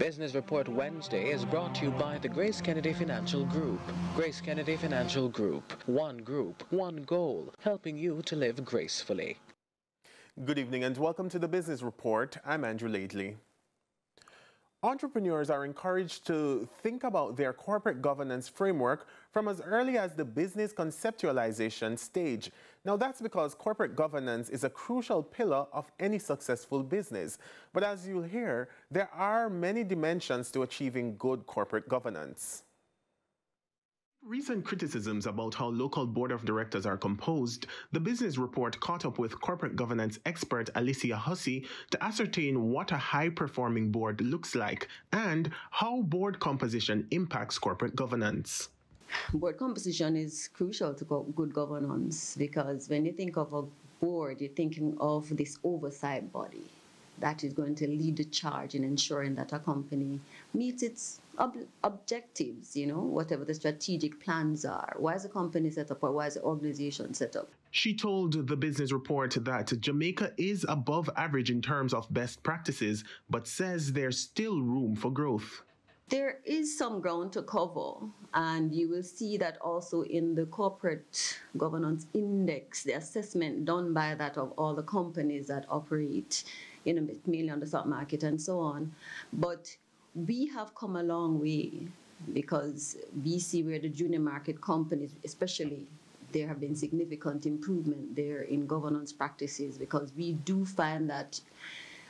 Business Report Wednesday is brought to you by the Grace Kennedy Financial Group. Grace Kennedy Financial Group, one goal, helping you to live gracefully. Good evening and welcome to the Business Report. I'm Andrew Laidley. Entrepreneurs are encouraged to think about their corporate governance framework from as early as the business conceptualization stage. Now, that's because corporate governance is a crucial pillar of any successful business. But as you'll hear, there are many dimensions to achieving good corporate governance. Recent criticisms about how local board of directors are composed, the Business Report caught up with corporate governance expert Alicia Hussey to ascertain what a high-performing board looks like and how board composition impacts corporate governance. Board composition is crucial to good governance because when you think of a board, you're thinking of this oversight body that is going to lead the charge in ensuring that a company meets its objectives, whatever the strategic plans are. Why is the company set up or why is the organization set up? She told the Business Report that Jamaica is above average in terms of best practices, but says there's still room for growth. There is some ground to cover, and you will see that also in the corporate governance index, the assessment done by that of all the companies that operate, mainly on the stock market and so on. But we have come a long way because we see where the junior market companies, especially, there have been significant improvement there in governance practices because we do find that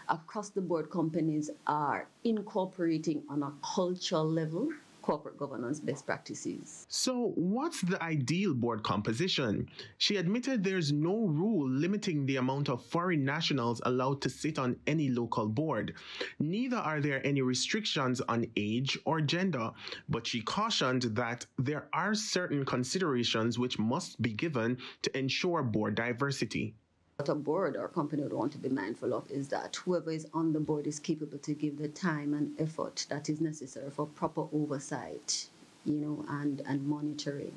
across the board companies are incorporating on a cultural level corporate governance best practices. So what's the ideal board composition? She admitted there's no rule limiting the amount of foreign nationals allowed to sit on any local board. Neither are there any restrictions on age or gender, but she cautioned that there are certain considerations which must be given to ensure board diversity. What a board or company would want to be mindful of is that whoever is on the board is capable to give the time and effort that is necessary for proper oversight, and monitoring.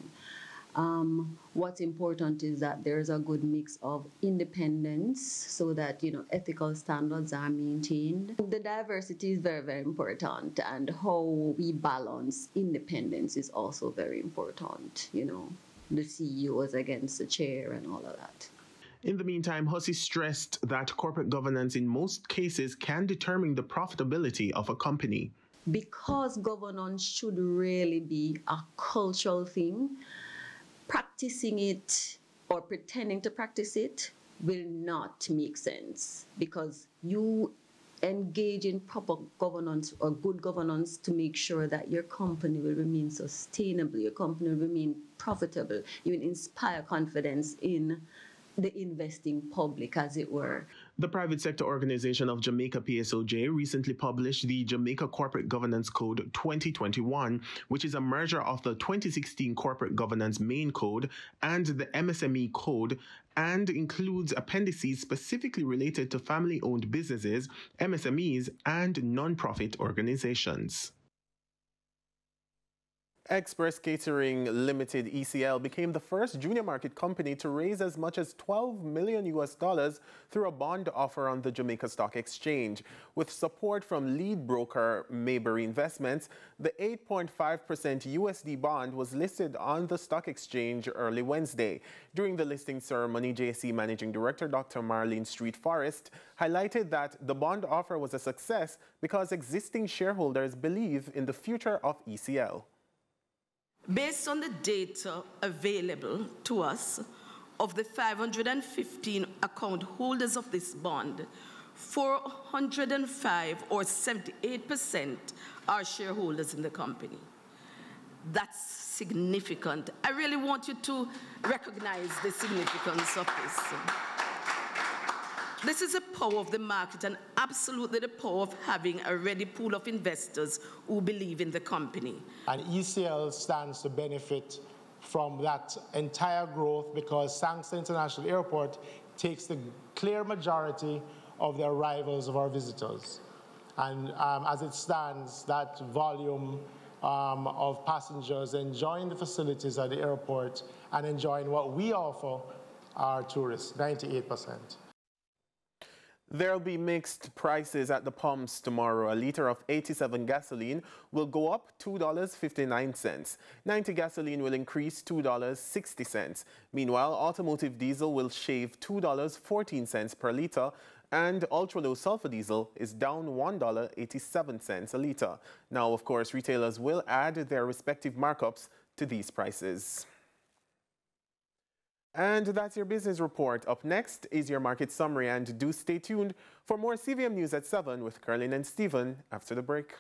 What's important is that there's a good mix of independence so that, ethical standards are maintained. The diversity is very, very important, and how we balance independence is also very important, the CEOs against the chair and all of that. In the meantime, Hussey stressed that corporate governance in most cases can determine the profitability of a company. Because governance should really be a cultural thing, practicing it or pretending to practice it will not make sense because you engage in proper governance or good governance to make sure that your company will remain sustainable, your company will remain profitable, you will inspire confidence in the investing public, as it were. The private sector organization of Jamaica PSOJ recently published the Jamaica Corporate Governance Code 2021, which is a merger of the 2016 Corporate Governance Main Code and the MSME Code, and includes appendices specifically related to family-owned businesses, MSMEs, and non-profit organizations. Express Catering Limited ECL became the first junior market company to raise as much as $12 million through a bond offer on the Jamaica Stock Exchange. With support from lead broker Mayberry Investments, the 8.5% USD bond was listed on the stock exchange early Wednesday. During the listing ceremony, JSE Managing Director Dr. Marlene Street Forrest highlighted that the bond offer was a success because existing shareholders believe in the future of ECL. Based on the data available to us, of the 515 account holders of this bond, 405 or 78% are shareholders in the company. That's significant. I really want you to recognize the significance of this. This is the power of the market and absolutely the power of having a ready pool of investors who believe in the company. And ECL stands to benefit from that entire growth because Sangster International Airport takes the clear majority of the arrivals of our visitors. And as it stands, that volume of passengers enjoying the facilities at the airport and enjoying what we offer our tourists, 98%. There'll be mixed prices at the pumps tomorrow. A liter of 87 gasoline will go up $2.59. 90 gasoline will increase $2.60. Meanwhile, automotive diesel will shave $2.14 per liter, and ultra-low sulfur diesel is down $1.87 a liter. Now, of course, retailers will add their respective markups to these prices. And that's your business report. Up next is your market summary, and do stay tuned for more CVM News at 7 with Carlin and Stephen after the break.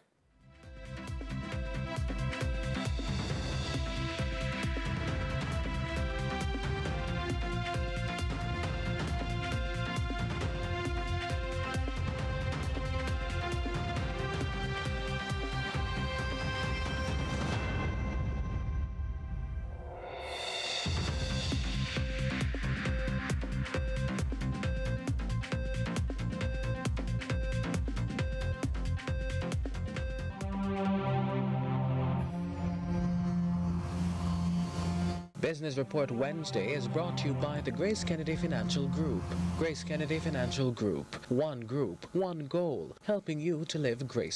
Business Report Wednesday is brought to you by the Grace Kennedy Financial Group. Grace Kennedy Financial Group, one goal, helping you to live grace.